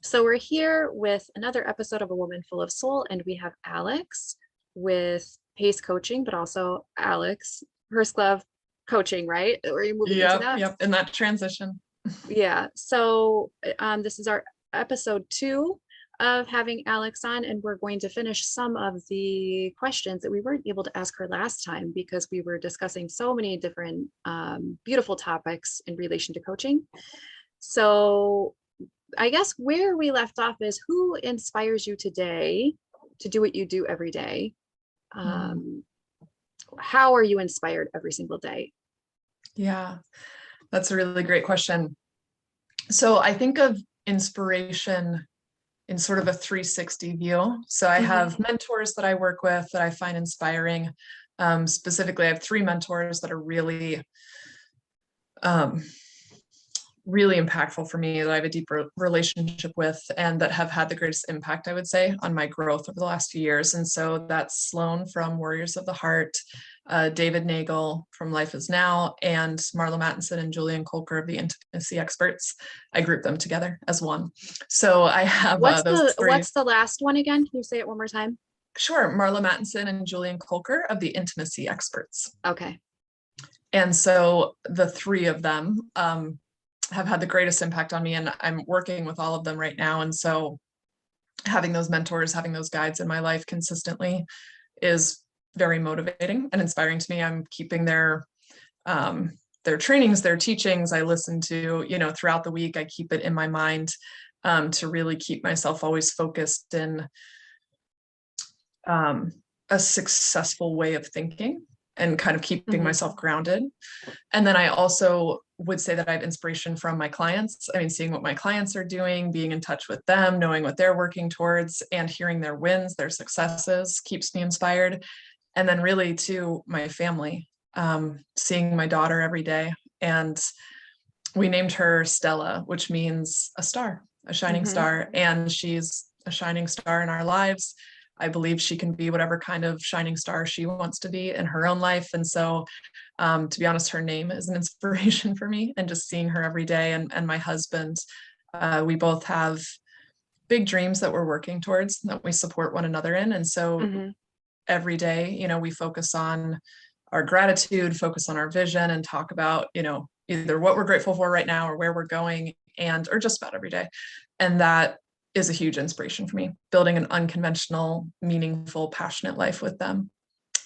So we're here with another episode of A Woman Full of Soul, and we have Alex with Pace Coaching, but also Alex Pursglove Coaching, right? Are you moving into Yep, that? yep. In that transition. Yeah. So this is our episode 2 of having Alex on, and we're going to finish some of the questions that we weren't able to ask her last time because we were discussing so many different beautiful topics in relation to coaching. So I guess where we left off is who inspires you today to do what you do every day? Um, how are you inspired every single day? Yeah, that's a really great question. So I think of inspiration in sort of a 360 view. So I have mentors that I work with that I find inspiring. Specifically, I have 3 mentors that are really really impactful for me, that I have a deep relationship with, and that have had the greatest impact, I would say, on my growth over the last few years. And so that's Sloan from Warriors of the Heart, David Nagel from Life Is Now, and Marla Mattinson and Julian Kolker of the Intimacy Experts. I group them together as one. So I have those 3. What's the last one again? Can you say it one more time? Sure. Marla Mattinson and Julian Kolker of the Intimacy Experts. Okay. And so the 3 of them have had the greatest impact on me, and I'm working with all of them right now. And so having those mentors, having those guides in my life consistently is very motivating and inspiring to me. I'm keeping their trainings, their teachings. I listen to, throughout the week. I keep it in my mind to really keep myself always focused in a successful way of thinking and kind of keeping myself grounded. And then I also would say that I have inspiration from my clients. I mean, seeing what my clients are doing, being in touch with them, knowing what they're working towards, and hearing their wins, their successes keeps me inspired. And then really too, my family, seeing my daughter every day. And we named her Stella, which means a star, a shining star. And she's a shining star in our lives. I believe she can be whatever kind of shining star she wants to be in her own life. And so, to be honest, her name is an inspiration for me, and just seeing her every day. And my husband, we both have big dreams that we're working towards, that we support one another in. And so every day, we focus on our gratitude, focus on our vision, and talk about, either what we're grateful for right now or where we're going, or just about every day. And that is a huge inspiration for me. Building an unconventional, meaningful, passionate life with them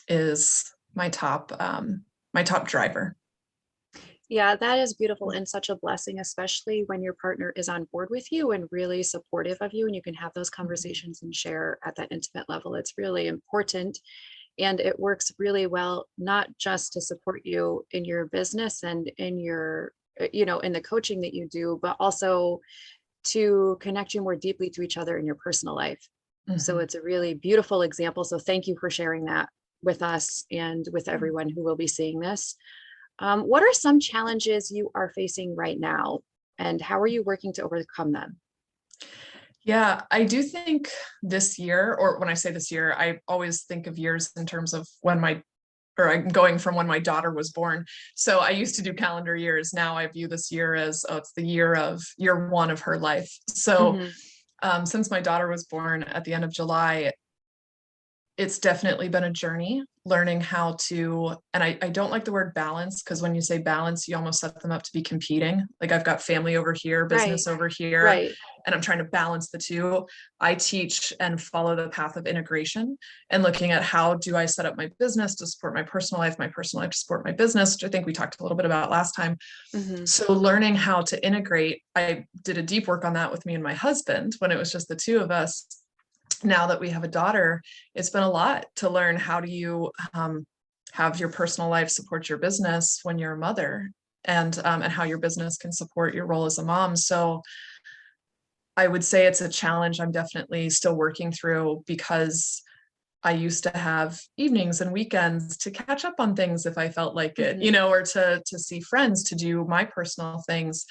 is my top driver. Yeah, that is beautiful and such a blessing, especially when your partner is on board with you and really supportive of you, and you can have those conversations and share at that intimate level. It's really important. And it works really well, not just to support you in your business and in your, in the coaching that you do, but also to connect you more deeply to each other in your personal life. So it's a really beautiful example. So thank you for sharing that with us and with everyone who will be seeing this. What are some challenges you are facing right now, and how are you working to overcome them? Yeah, I do think this year, or when I say this year, I always think of years in terms of I'm going from when my daughter was born. So I used to do calendar years. Now I view this year as, it's the year 1 of her life. So since my daughter was born at the end of July, it's definitely been a journey learning how to, and I don't like the word balance, because when you say balance, you almost set them up to be competing. Like, I've got family over here, business over here, and I'm trying to balance the 2. I teach and follow the path of integration, and looking at how do I set up my business to support my personal life to support my business, which I think we talked a little bit about last time. So learning how to integrate, I did a deep work on that with me and my husband when it was just the 2 of us. Now that we have a daughter, it's been a lot to learn. How do you have your personal life support your business when you're a mother, and how your business can support your role as a mom. So I would say it's a challenge I'm definitely still working through, because I used to have evenings and weekends to catch up on things if I felt like it, or to see friends, to do my personal things.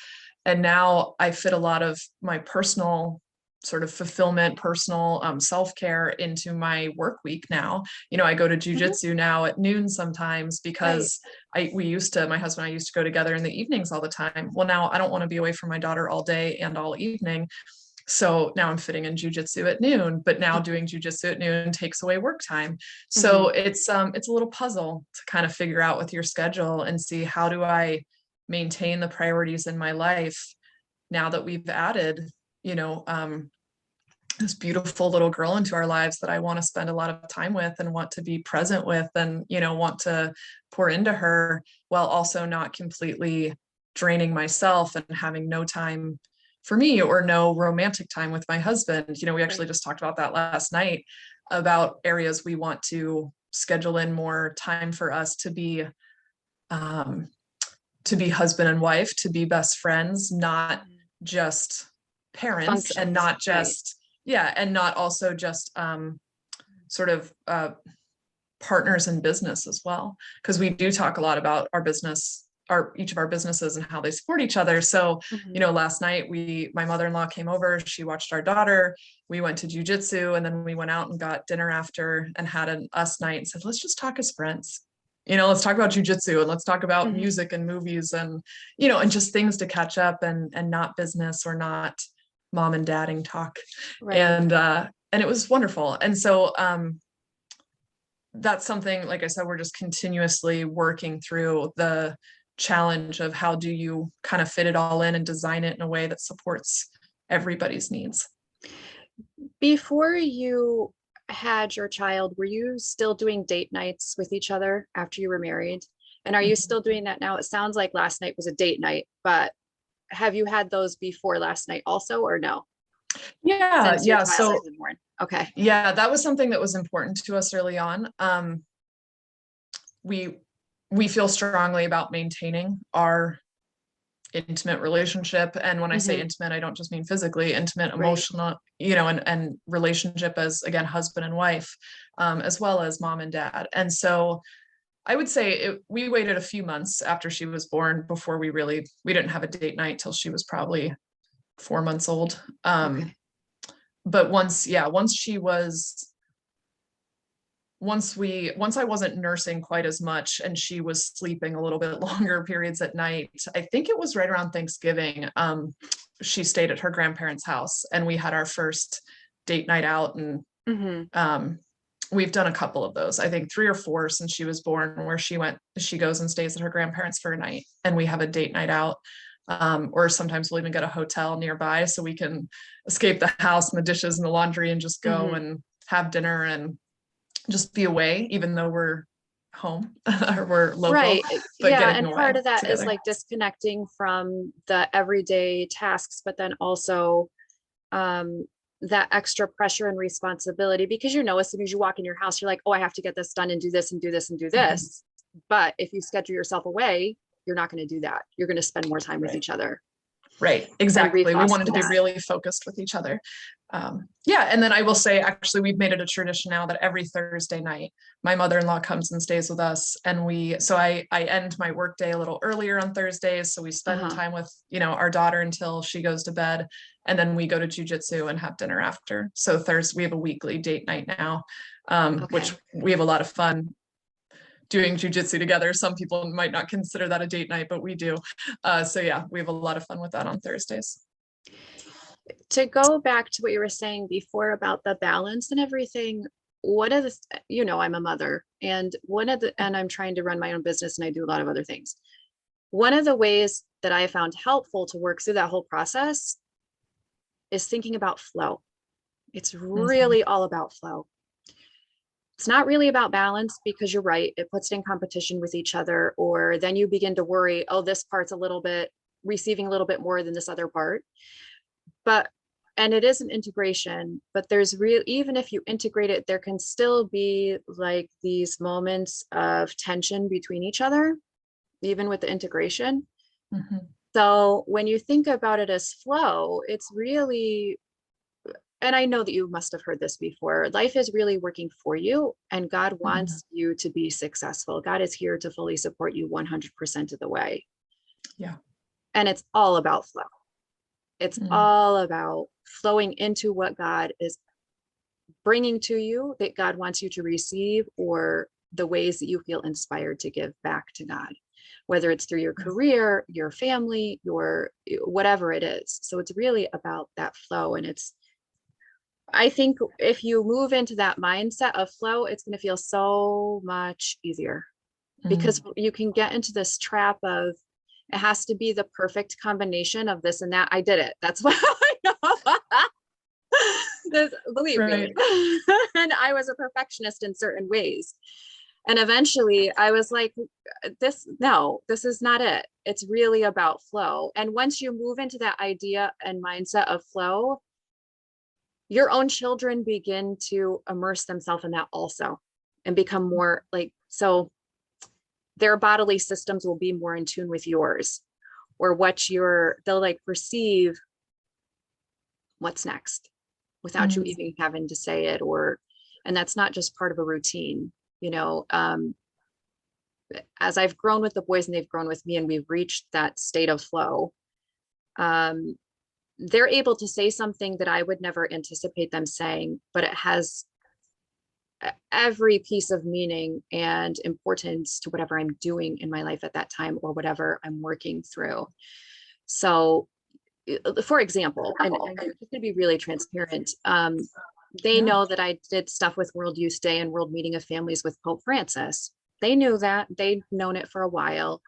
And now I fit a lot of my personal sort of fulfillment, personal self-care into my work week now. I go to jujitsu now at noon sometimes, because my husband and I used to go together in the evenings all the time. Well, now I don't want to be away from my daughter all day and all evening. So now I'm fitting in jujitsu at noon, but now doing jujitsu at noon takes away work time. Mhm. So it's a little puzzle to kind of figure out with your schedule and see how do I maintain the priorities in my life now that we've added, you know, this beautiful little girl into our lives that I want to spend a lot of time with and want to be present with and, want to pour into her while also not completely draining myself and having no time for me or no romantic time with my husband. We actually Right. just talked about that last night about areas we want to schedule in more time for us um, to be husband and wife, to be best friends, not Mhm. just parents and Functions, not right. just, yeah, and not also just sort of partners in business as well. Because we do talk a lot about our business, each of our businesses and how they support each other. So, Mhm. last night my mother-in-law came over, she watched our daughter, we went to jujitsu, and then we went out and got dinner after and had an us night and said, let's just talk as friends. Let's talk about jujitsu and let's talk about Mhm. music and movies and just things to catch up and not business or not mom and dadding talk. Right. And it was wonderful. And so that's something, like I said, we're just continuously working through the challenge of how do you kind of fit it all in and design it in a way that supports everybody's needs. Before you had your child, were you still doing date nights with each other after you were married? And are you Mhm. still doing that now? It sounds like last night was a date night, but have you had those before last night also, or no? Yeah, Since your yeah. child has So been born. Okay. yeah, that was something that was important to us early on. We we feel strongly about maintaining our intimate relationship. And when I say Hmm. intimate, I don't just mean physically, intimate, Right. emotional, and relationship as, again, husband and wife, as well as mom and dad. And so I would say we waited a few months after she was born before we didn't have a date night till she was probably 4 months old. Okay. But once she was once I wasn't nursing quite as much and she was sleeping a little bit longer periods at night, I think it was right around Thanksgiving. She stayed at her grandparents' house and we had our first date night out. And Hmm. um, we've done a couple of those, I think 3 or 4 since she was born, where she goes and stays at her grandparents for a night and we have a date night out. Or sometimes we'll even get a hotel nearby so we can escape the house and the dishes and the laundry and just go Hmm. and have dinner and just be away, even though we're home or we're local, Right. but Yeah. getting And part away of that is together. like disconnecting from the everyday tasks, but then also um, that extra pressure and responsibility because as soon as you walk in your house, you're like, oh, I have to get this done and do this and do this and do Mhm. this. But if you schedule yourself away, you're not going to do that. You're going to spend more time with Right. each other Right, and exactly. We wanted refoster to be that. really focused with each other. Yeah, and then I will say, actually, we've made it a tradition now that every Thursday night, my mother-in-law comes and stays with us, and I end my workday a little earlier on Thursdays, so we spend Uh-huh. time with our daughter until she goes to bed, and then we go to jujitsu and have dinner after. So Thursday we have a weekly date night now, which Okay. we have a lot of fun doing jujitsu together. Some people might not consider that a date night, but we do. So yeah, we have a lot of fun with that on Thursdays. To go back to what you were saying before about the balance and everything, one of the, I'm a mother and I'm trying to run my own business and I do a lot of other things. One of the ways that I found helpful to work through that whole process is thinking about flow. It's Mhm. really all about flow. It's not really about balance because you're right. It puts it in competition with each other, or then you begin to worry, oh, this part's a little bit receiving a little bit more than this other part. But, and it is an integration, but there's real, even if you integrate it, there can still be like these moments of tension between each other, even with the integration. Mhm. So when you think about it as flow, it's really, and I know that you must have heard this before, life is really working for you, and God Mhm. wants you to be successful. God is here to fully support you 100% of the way. Yeah. And it's all about flow. It's Mm. all about flowing into what God is bringing to you, that God wants you to receive, or the ways that you feel inspired to give back to God. whether it's through your career, your family, your whatever it is. So it's really about that flow. And I think if you move into that mindset of flow, it's going to feel so much easier, because Mm. you can get into this trap of it has to be the perfect combination of this and that. I did it. That's what I know. Believe me. Right. And I was a perfectionist in certain ways. And eventually I was like, this is not it. It's really about flow. And once you move into that idea and mindset of flow, your own children begin to immerse themselves in that also and become more like, so their bodily systems will be more in tune with yours, or they'll like perceive what's next without you Mm. even having to say it. And that's not just part of a routine, you know. As I've grown with the boys and they've grown with me and we've reached that state of flow, um, they're able to say something that I would never anticipate them saying, but it has every piece of meaning and importance to whatever I'm doing in my life at that time or whatever I'm working through. So, for example, and I'm just going to be really transparent. They Yeah. know that I did stuff with World Youth Day and World Meeting of Families with Pope Francis. They knew that. They'd known it for a while.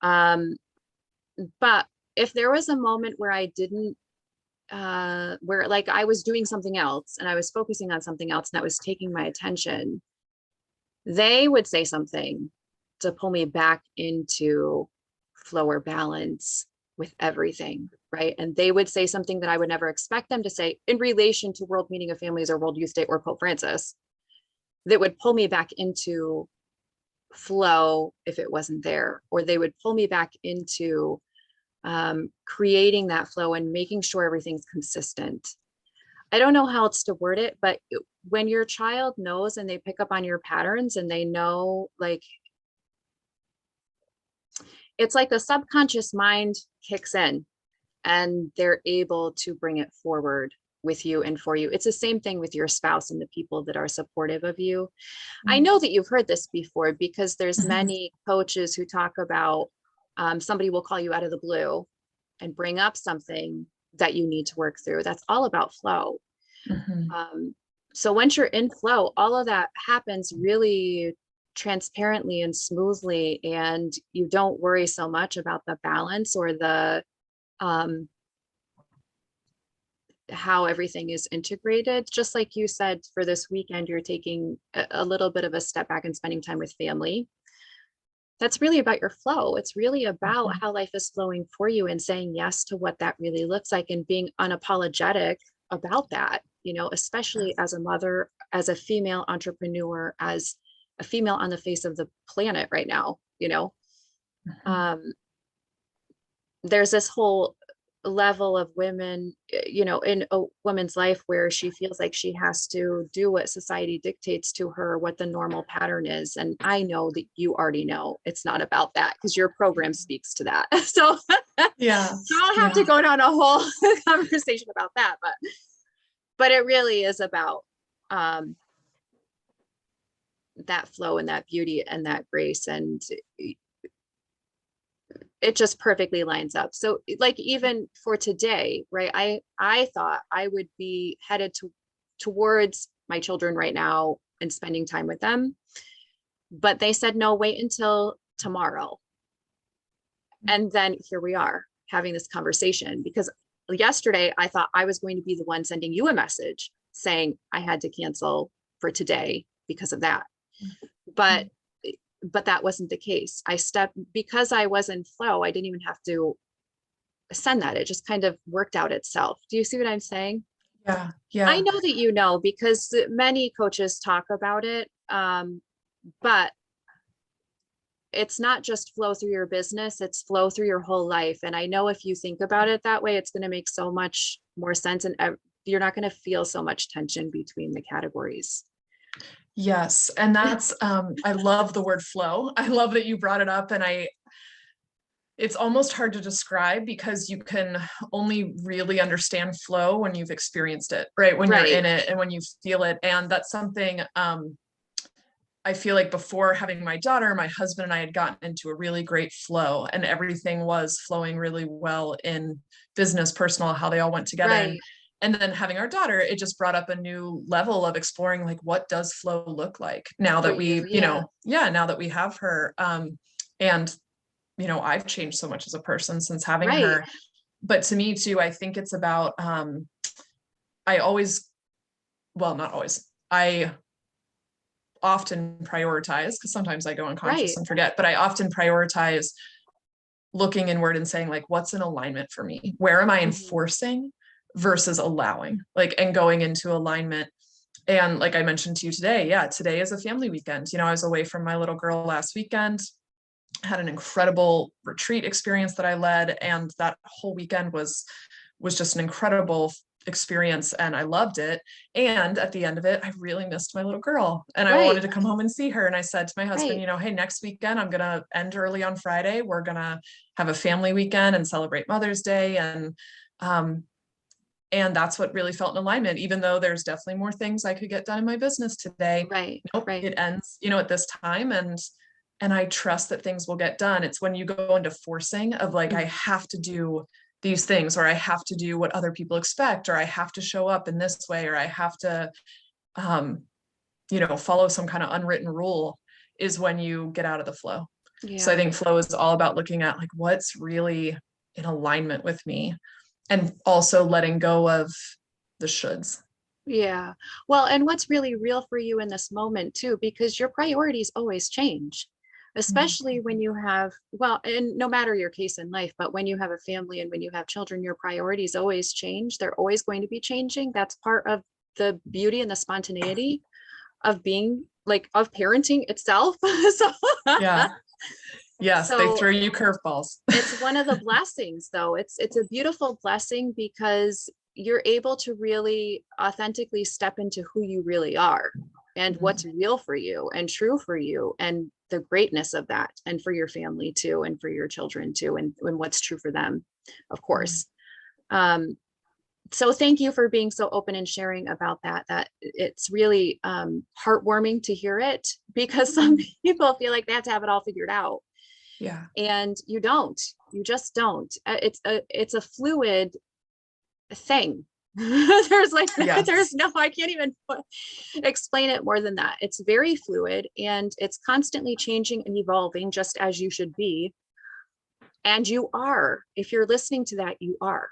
But if there was a moment where I didn't, where like I was doing something else and I was focusing on something else and that was taking my attention, they would say something to pull me back into flow or balance with everything, right? And they would say something that I would never expect them to say in relation to World Meeting of Families or World Youth Day or Pope Francis, that would pull me back into flow if it wasn't there, or they would pull me back into creating that flow and making sure everything's consistent. I don't know how else to word it, but when your child knows and they pick up on your patterns and they know, like, it's like the subconscious mind kicks in and they're able to bring it forward with you and for you. It's the same thing with your spouse and the people that are supportive of you. I Mm. know that you've heard this before because there's many coaches who talk about somebody will call you out of the blue and bring up something that you need to work through. That's all about flow. Mhm. So once you're in flow, all of that happens really transparently and smoothly, and you don't worry so much about the balance or the um, how everything is integrated. Just like you said, for this weekend, you're taking a little bit of a step back and spending time with family. That's really about your flow. It's really about Mhm. how life is flowing for you and saying yes to what that really looks like and being unapologetic about that, you know, especially as a mother, as a female entrepreneur, as a female on the face of the planet right now, you know. Mhm. Um, there's this whole level of women, you know, in a woman's life where she feels like she has to do what society dictates to her, what the normal pattern is. And I know that you already know it's not about that because your program speaks to that. So Yeah. I don't have to Yeah. go down a whole conversation about that, but it really is about that flow and that beauty and that grace, and it just perfectly lines up. So like even for today, right? I thought I would be headed towards my children right now and spending time with them. But they said no, wait until tomorrow. And then here we are having this conversation because yesterday I thought I was going to be the one sending you a message saying I had to cancel for today because of that. But Mhm. that wasn't the case. I stepped because I was in flow, I didn't even have to send that. It just kind of worked out itself. Do you see what I'm saying? Yeah. I Yeah. know that you know because many coaches talk about it, but it's not just flow through your business, it's flow through your whole life. And I know if you think about it that way, it's going to make so much more sense and you're not going to feel so much tension between the categories. Yes. And that's I love the word flow. I love that you brought it up, and it's almost hard to describe because you can only really understand flow when you've experienced it, right? When you're Right. in it and when you feel it. And that's something I feel like before having my daughter, my husband and I had gotten into a really great flow, and everything was flowing really well in business, personal, how they all went together. Right. And then having our daughter, it just brought up a new level of exploring, like, what does flow look like now For that you. we, Yeah. now that we have her. And, I've changed so much as a person since having Right. her. But to me too, I think it's about, I always, well, not always, I often prioritize, because sometimes I go unconscious Right. and forget, but I often prioritize looking inward and saying, like, what's in alignment for me? Where am I Mhm. enforcing versus allowing, like, and going into alignment? And like I mentioned to you today, yeah, today is a family weekend. I was away from my little girl last weekend, had an incredible retreat experience that I led, and that whole weekend was just an incredible experience, and I loved it. And at the end of it, I really missed my little girl, and I Right. wanted to come home and see her. And I said to my husband, Right. hey, next weekend I'm gonna end early on Friday. We're gonna have a family weekend and celebrate Mother's Day. Um, and that's what really felt in alignment, even though there's definitely more things I could get done in my business today. Right. Nope, Right. it ends, at this time. And I trust that things will get done. It's when you go into forcing of, like, I Mhm. have to do these things, or I have to do what other people expect, or I have to show up in this way, or I have to, um, follow some kind of unwritten rule, is when you get out of the flow. So I Yeah. think flow is all about looking at, like, what's really in alignment with me, and also letting go of the shoulds. Yeah. Well, and what's really real for you in this moment too, because your priorities always change, especially when you have, well, and no matter your case in life, but when you have a family and when you have children, your priorities always change. They're always going to be changing. That's part of the beauty and the spontaneity of being like of parenting itself. So, Yeah. Yes, they so throw you curveballs. it's one of the blessings though. It's a beautiful blessing because you're able to really authentically step into who you really are and what's real for you and true for you and the greatness of that and for your family too and for your children too and what's true for them, of course. um so thank you for being so open and sharing about that it's really heartwarming to hear it because some people feel like they have to have it all figured out Yeah. and you just don't. It's a fluid thing. There's like there's Yes. no, I can't even explain it more than that. It's very fluid and it's constantly changing and evolving just as you should be. And you are, if you're listening to that, you are.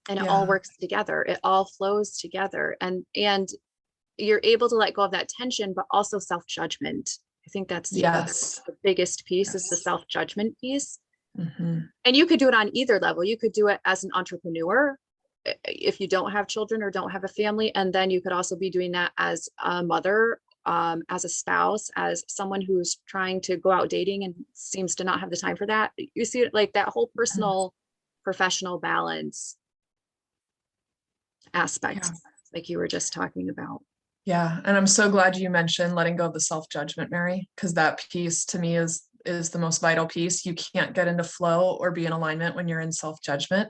And it all Yeah. works together. It all flows together. And you're able to let go of that tension, but also self-judgment. I think that's the other, Yes. the biggest piece is the Yes. self-judgment piece. Hmm. And you could do it on either level. You could do it as an entrepreneur if you don't have children or don't have a family. And then you could also be doing that as a mother, as a spouse, as someone who's trying to go out dating and seems to not have the time for that. You see, like that whole personal, professional balance Yeah. aspect, like you were just talking about. Yeah. And I'm so glad you mentioned letting go of the self-judgment, Mary, because that piece to me is the most vital piece. You can't get into flow or be in alignment when you're in self-judgment.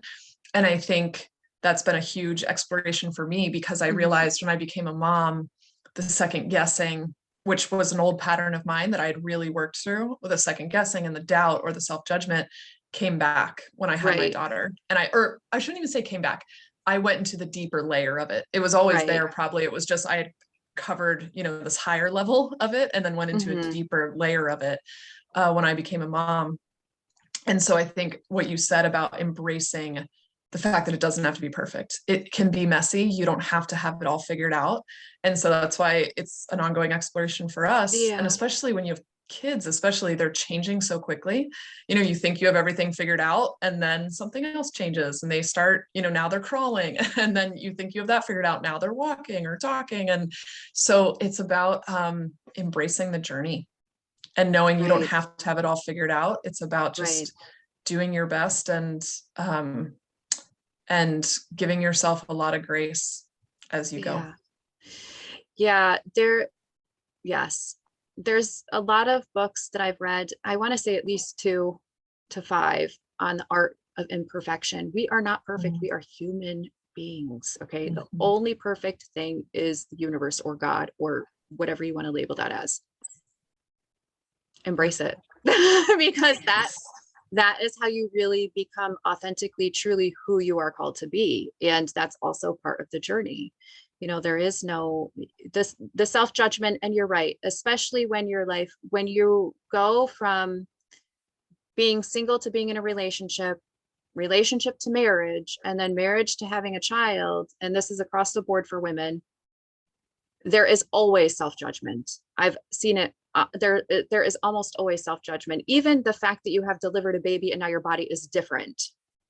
And I think that's been a huge exploration for me, because I Mhm. realized when I became a mom, the second guessing, which was an old pattern of mine that I had really worked through, with the second guessing and the doubt or the self-judgment, came back when I had my Right, daughter. And I shouldn't even say came back. I went into the deeper layer of it. It was always right. there, probably. It was just I had covered, this higher level of it, and then went into a Hmm. deeper layer of it when I became a mom. And so I think what you said about embracing the fact that it doesn't have to be perfect. It can be messy. You don't have to have it all figured out. And so that's why it's an ongoing exploration for us. And Yeah, especially when you have kids, especially, they're changing so quickly. You think you have everything figured out, and then something else changes and they start, now they're crawling. And then you think you have that figured out. Now they're walking or talking. And so it's about embracing the journey and knowing you don't right, have to have it all figured out. It's about right. just doing your best, um, and giving yourself a lot of grace as you go. Yeah. Yeah, there, yes. There's a lot of books that I've read. I want to say at least 2 to 5 on the art of imperfection. We are not perfect. Mhm. We are human beings. Okay. The Mhm. only perfect thing is the universe or God or whatever you want to label that as. Embrace it. Because that is how you really become authentically, truly who you are called to be. And that's also part of the journey. You know, there is no the self-judgment, and you're right, especially when when you go from being single to being in a relationship to marriage, and then marriage to having a child, and this is across the board for women, there is always self-judgment. I've seen it. There is almost always self-judgment. Even the fact that you have delivered a baby and now your body is different.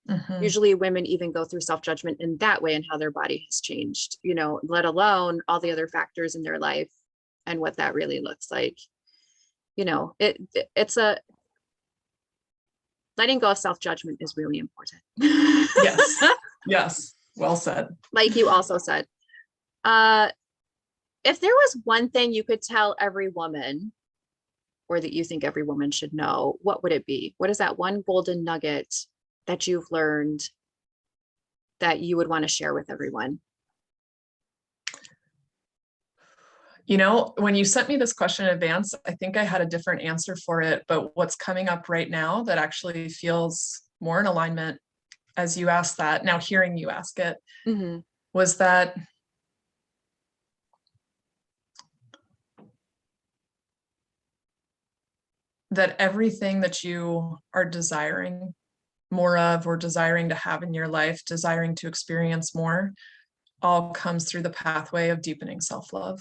Mhm. Usually women even go through self-judgment in that way and how their body has changed, you know, let alone all the other factors in their life and what that really looks like. You know, it's a letting go of self-judgment is really important. Yes. Yes. Well said. Like you also said, if there was one thing you could tell every woman, or that you think every woman should know, what would it be? What is that one golden nugget that you've learned that you would want to share with everyone? You know, when you sent me this question in advance, I think I had a different answer for it, but what's coming up right now that actually feels more in alignment as you asked that, now hearing you ask it, Mm-hmm. was that everything that you are desiring more of, or desiring to have in your life, desiring to experience more, all comes through the pathway of deepening self-love.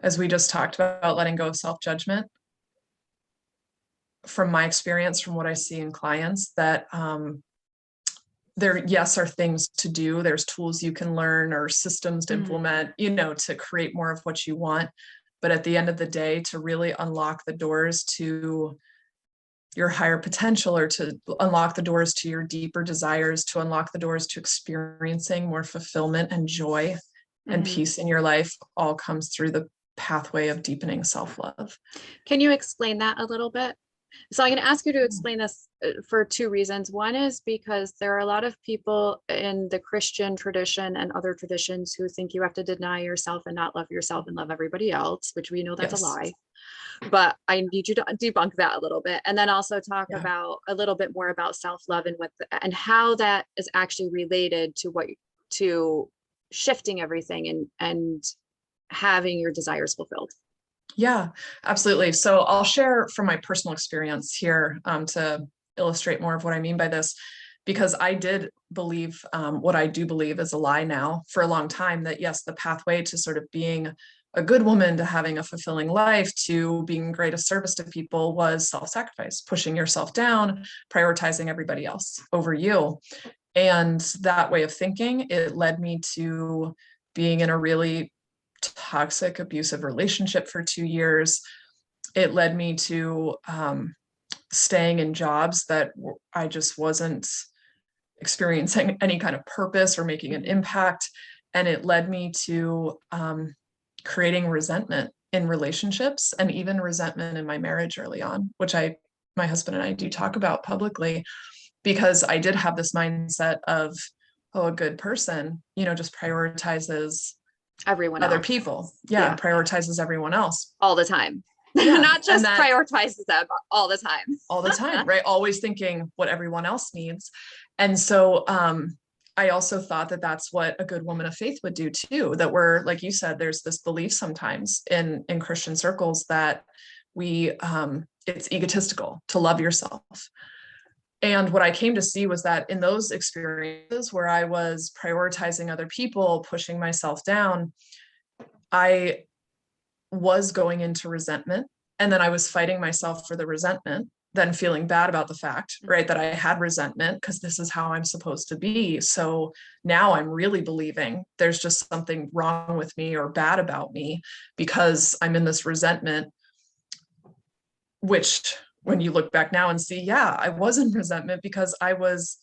As we just talked about, letting go of self-judgment. From my experience, from what I see in clients, that there, yes, are things to do. There's tools you can learn or systems to implement, you know, to create more of what you want. But at the end of the day, to really unlock the doors to your higher potential, or to unlock the doors to your deeper desires, to unlock the doors to experiencing more fulfillment and joy and peace in your life, all comes through the pathway of deepening self-love. Can you explain that a little bit? So I'm going to ask you to explain this for two reasons. One is because there are a lot of people in the Christian tradition and other traditions who think you have to deny yourself and not love yourself and love everybody else, which we know that's a lie. But I need you to debunk that a little bit, and then also talk about a little bit more about self-love and and how that is actually related to shifting everything and having your desires fulfilled. Yeah, absolutely. So I'll share from my personal experience here to illustrate more of what I mean by this, because I did believe what I do believe is a lie now for a long time, that yes, the pathway to sort of being a good woman, to having a fulfilling life, to being great of service to people was self-sacrifice, pushing yourself down, prioritizing everybody else over you. And that way of thinking, it led me to being in a really toxic, abusive relationship for 2 years. It led me to staying in jobs that I just wasn't experiencing any kind of purpose or making an impact. And it led me to creating resentment in relationships, and even resentment in my marriage early on, which my husband and I do talk about publicly, because I did have this mindset of, oh, a good person, you know, just prioritizes Everyone other else. people. Yeah, prioritizes everyone else. All the time. Yeah, not just prioritizes them all the time. All the time, right? Always thinking what everyone else needs. And so I also thought that that's what a good woman of faith would do too, that we're, like you said, there's this belief sometimes in Christian circles that it's egotistical to love yourself. And what I came to see was that in those experiences where I was prioritizing other people, pushing myself down, I was going into resentment. And then I was fighting myself for the resentment, then feeling bad about the fact, right, that I had resentment because this is how I'm supposed to be. So now I'm really believing there's just something wrong with me or bad about me because I'm in this resentment, which when you look back now and see, yeah, I was in resentment because I was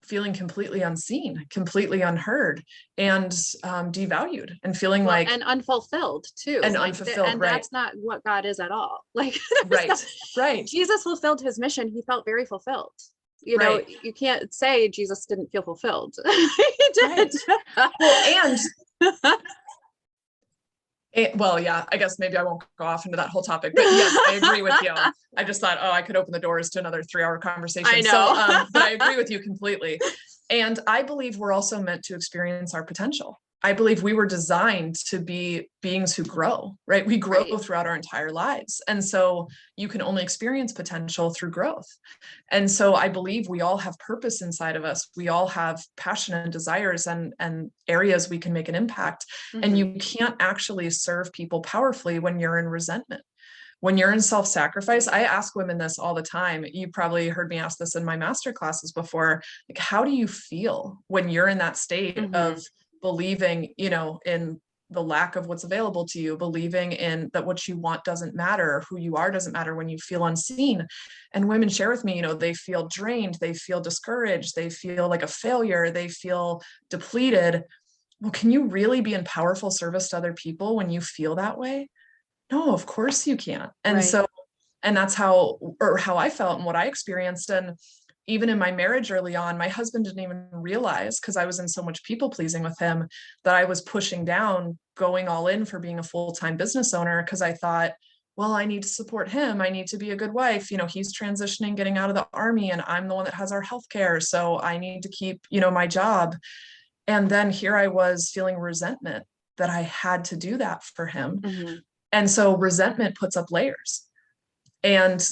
feeling completely unseen, completely unheard, and devalued, and feeling and unfulfilled too. And like, unfulfilled, and right. That's not what God is at all. Like, right. Jesus fulfilled his mission. He felt very fulfilled. You know, you can't say Jesus didn't feel fulfilled. He did. Right. Well, Well, yeah, I guess maybe I won't go off into that whole topic, but yes, I agree with you. I just thought, oh, I could open the doors to another 3-hour conversation. I know. But I agree with you completely. And I believe we're also meant to experience our potential. I believe we were designed to be beings who grow, right? We grow Right. throughout our entire lives. And so you can only experience potential through growth. And so I believe we all have purpose inside of us. We all have passion and desires and areas we can make an impact. And Mhm. you can't actually serve people powerfully when you're in resentment. When you're in self-sacrifice, I ask women this all the time. You probably heard me ask this in my master classes before. Like, how do you feel when you're in that state of Mhm. believing, in the lack of what's available to you, believing in that what you want doesn't matter, who you are doesn't matter, when you feel unseen? And women share with me, they feel drained, they feel discouraged, they feel like a failure, they feel depleted. Well, can you really be in powerful service to other people when you feel that way? No, of course you can't. Right. And that's how I felt and what I experienced. And even in my marriage early on, my husband didn't even realize, because I was in so much people pleasing with him, that I was pushing down going all in for being a full-time business owner, because I thought, well, I need to support him. I need to be a good wife. He's transitioning, getting out of the army, and I'm the one that has our healthcare. So I need to keep, my job. And then here I was feeling resentment that I had to do that for him. Mhm. And so resentment puts up layers. And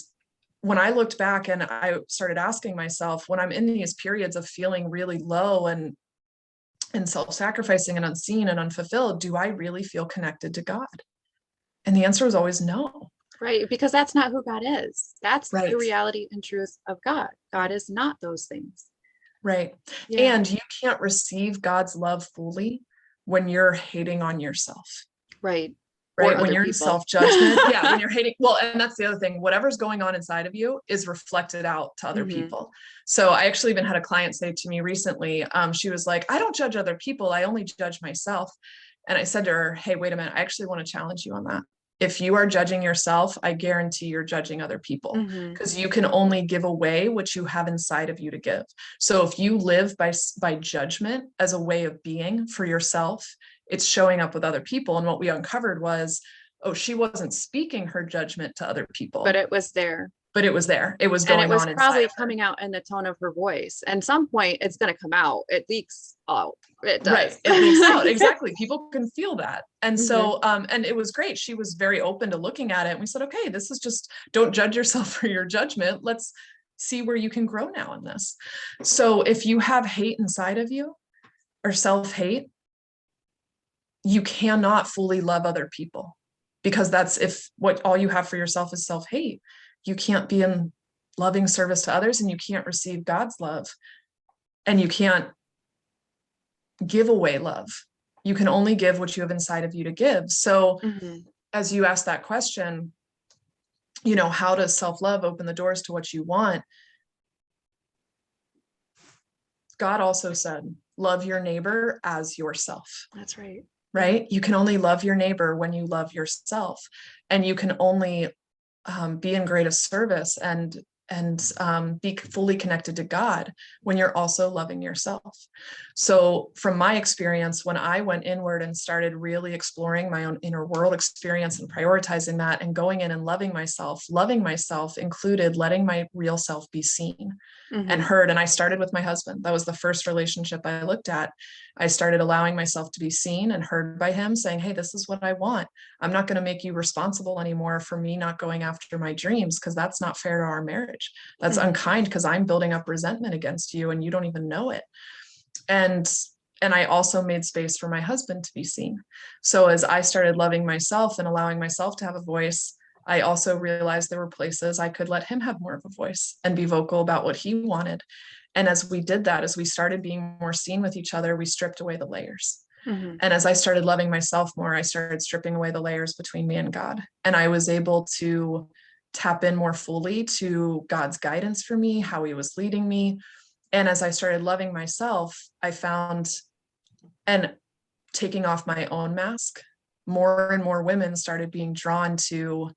when I looked back and I started asking myself, when I'm in these periods of feeling really low and self-sacrificing and unseen and unfulfilled, do I really feel connected to God? And the answer was always no. Right, because that's not who God is. That's the Right. reality and truth of God. God is not those things. Right. Yeah. And you can't receive God's love fully when you're hating on yourself. Right. Or Right. When other you're in people. self-judgment. Yeah. When you're hating. Well, and that's the other thing, whatever's going on inside of you is reflected out to other Mhm. people. So I actually even had a client say to me recently, she was like, I don't judge other people. I only judge myself. And I said to her, hey, wait a minute. I actually want to challenge you on that. If you are judging yourself, I guarantee you're judging other people, Mhm. because you can only give away what you have inside of you to give. So if you live by judgment as a way of being for yourself, it's showing up with other people. And what we uncovered was, oh, she wasn't speaking her judgment to other But people, it was there. but it was there. It was And it going was on inside probably of her. coming out in the tone of her voice. And some point it's going to come out. It leaks out. It Right. does. It leaks out. Exactly. People can feel that. And Mhm. so, and it was great. She was very open to looking at it. And we said, okay, this is just, don't judge yourself for your judgment. Let's see where you can grow now in this. So if you have hate inside of you or self-hate, you cannot fully love other people, because that's, if what all you have for yourself is self-hate, you can't be in loving service to others, and you can't receive God's love, and you can't give away love. You can only give what you have inside of you to give. So Mhm. as you ask that question, how does self-love open the doors to what you want? God also said, love your neighbor as yourself. That's right. Right? You can only love your neighbor when you love yourself, and you can only be in greatest service and be fully connected to God when you're also loving yourself. So from my experience, when I went inward and started really exploring my own inner world experience and prioritizing that and going in and loving myself included letting my real self be seen and Mhm. heard. And I started with my husband. That was the first relationship I looked at. I started allowing myself to be seen and heard by him, saying, hey, this is what I want. I'm not going to make you responsible anymore for me not going after my dreams, because that's not fair to our marriage. That's Mhm. unkind, because I'm building up resentment against you and you don't even know it. And I also made space for my husband to be seen. So as I started loving myself and allowing myself to have a voice, I also realized there were places I could let him have more of a voice and be vocal about what he wanted. And as we did that, as we started being more seen with each other, we stripped away the layers. Mhm. And as I started loving myself more, I started stripping away the layers between me and God. And I was able to tap in more fully to God's guidance for me, how he was leading me. And as I started loving myself, I found, and taking off my own mask, more and more women started being drawn to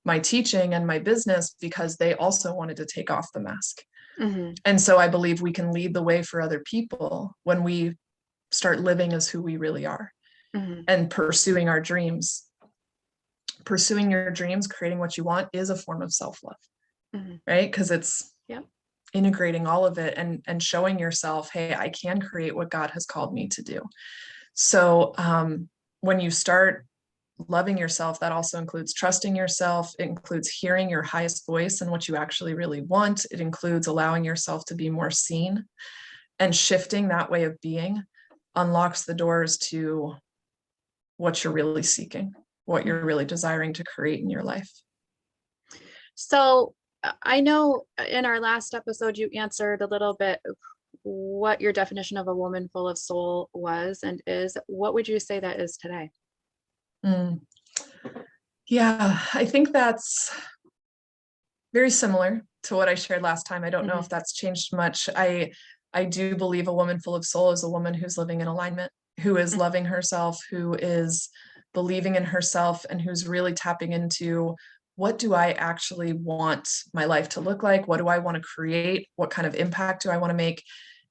my teaching and my business because they also wanted to take off the mask. Mhm. And so I believe we can lead the way for other people when we start living as who we really are. Mhm. and pursuing our dreams. Pursuing your dreams, creating what you want is a form of self-love, Mhm. right? Because it's Yep. integrating all of it and showing yourself, hey, I can create what God has called me to do. So when you start loving yourself, that also includes trusting yourself. It includes hearing your highest voice and what you actually really want. It includes allowing yourself to be more seen, and shifting that way of being unlocks the doors to what you're really seeking, what you're really desiring to create in your life. So I know in our last episode, you answered a little bit of what your definition of a woman full of soul was and is. What would you say that is today? Mm. Yeah, I think that's very similar to what I shared last time. I don't know Hmm. if that's changed much. I do believe a woman full of soul is a woman who's living in alignment, who is loving herself, who is believing in herself, and who's really tapping into, what do I actually want my life to look like? What do I want to create? What kind of impact do I want to make?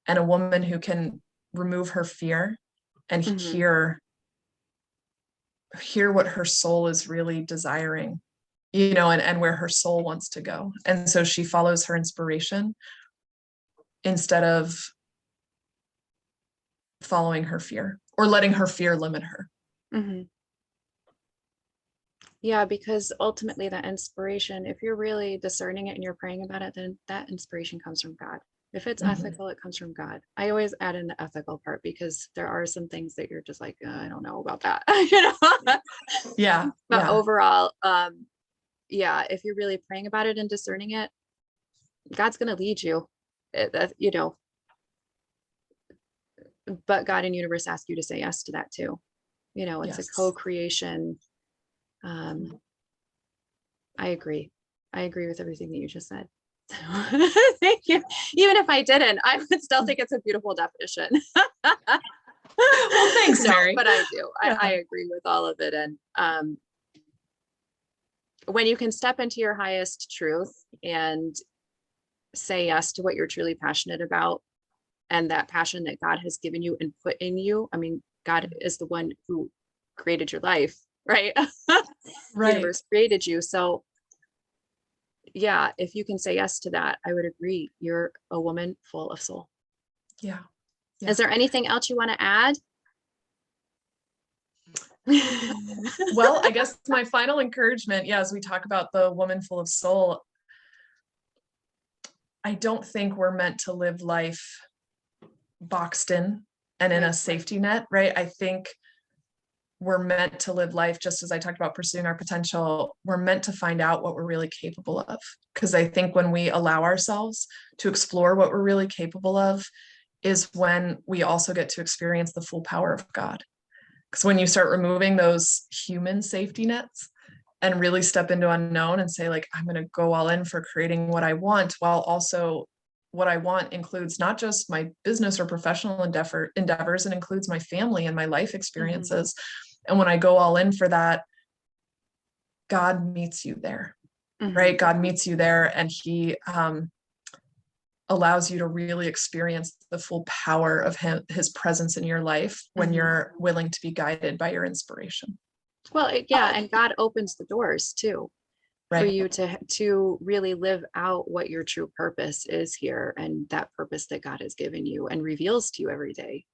And a woman who can remove her fear and Hmm. hear what her soul is really desiring, and where her soul wants to go. And so she follows her inspiration instead of following her fear or letting her fear limit her. Hmm. Yeah, because ultimately that inspiration, if you're really discerning it and you're praying about it, then that inspiration comes from God. If it's Mhm. ethical, it comes from God. I always add in the ethical part because there are some things that you're just like, I don't know about that," you know. Yeah, But yeah, overall, yeah, if you're really praying about it and discerning it, God's going to lead you. But God and universe ask you to say yes to that too. It's a yes. co-creation. Um, I agree. I agree with everything that you just said. So, thank you. Even if I didn't, I would still think it's a beautiful definition. Well, thanks, No, Mary. but I do. I Yeah. agree with all of it. And when you can step into your highest truth and say yes to what you're truly passionate about, and that passion that God has given you and put in you. I mean, God is the one who created your life, right? Right. Universe created you. So yeah, if you can say yes to that, I would agree. You're a woman full of soul. Yeah. Is Yeah. there anything else you want to add? Well, I guess my final encouragement, yeah, as we talk about the woman full of soul, I don't think we're meant to live life boxed in and in a Right. safety net, right? I think we're meant to live life, just as I talked about pursuing our potential, we're meant to find out what we're really capable of. Because I think when we allow ourselves to explore what we're really capable of, is when we also get to experience the full power of God. Because when you start removing those human safety nets and really step into unknown and say, like, I'm going to go all in for creating what I want, while also what I want includes not just my business or professional endeavors, it includes my family and my life Mhm. experiences. And when I go all in for that, God meets you there, Mhm. right? God meets you there, and he allows you to really experience the full power of his presence in your life when Mhm. you're willing to be guided by your inspiration. Well, yeah, and God opens the doors too for Right. you to really live out what your true purpose is here, and that purpose that God has given you and reveals to you every day.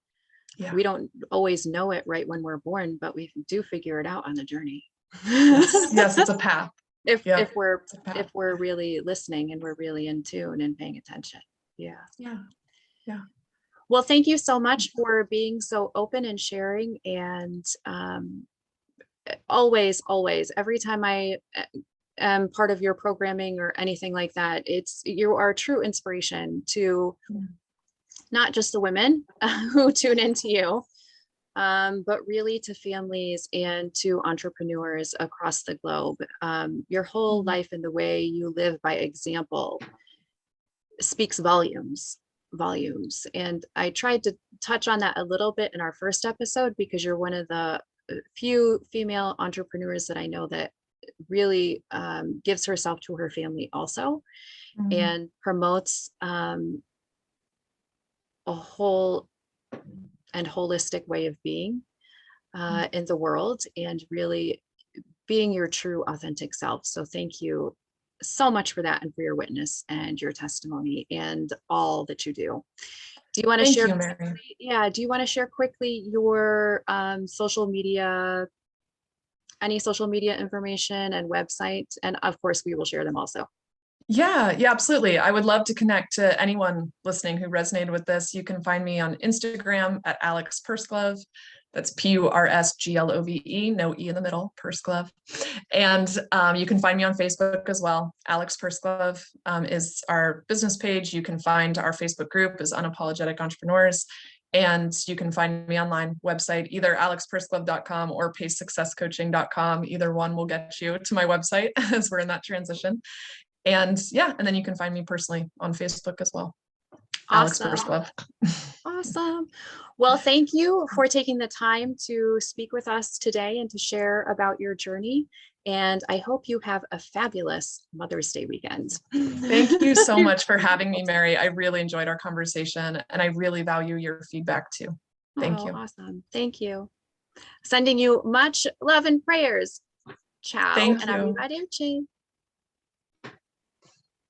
Yeah. We don't always know it right when we're born, but we do figure it out on the journey. Yes. Yes. It's a path. if Yeah. if we're It's a path. if we're really listening and we're really in tune and paying attention. Yeah. Yeah. Yeah. Well, thank you so much for being so open and sharing. And always, every time I am part of your programming or anything like that, you are a true inspiration to not just the women who tune into you, but really to families and to entrepreneurs across the globe. Your whole Mhm. life and the way you live by example speaks volumes. And I tried to touch on that a little bit in our first episode because you're one of the few female entrepreneurs that I know that really gives herself to her family also, Mhm. and promotes a whole and holistic way of being. in the world and really being your true authentic self. So thank you so much for that and for your witness and your testimony and all that you do. Do you want to Thank share you, Mary. quickly? Yeah, do you want to share quickly your social media, any social media information and website? And of course, we will share them also. Yeah, absolutely. I would love to connect to anyone listening who resonated with this. You can find me on Instagram at Alex Pursglove. That's Pursglove, no E in the middle, Pursglove. And you can find me on Facebook as well. Alex Pursglove is our business page. You can find our Facebook group is Unapologetic Entrepreneurs. And you can find me online website, either alexpursglove.com or pacesuccesscoaching.com. Either one will get you to my website as we're in that transition. And and then you can find me personally on Facebook as well. Alex Awesome. Pursglove. Awesome. Well, thank you for taking the time to speak with us today and to share about your journey. And I hope you have a fabulous Mother's Day weekend. Thank you so much for having me, Mary. I really enjoyed our conversation and I really value your feedback too. Thank Oh, you. awesome. Thank you. Sending you much love and prayers. Ciao Thank and you. arrivederci.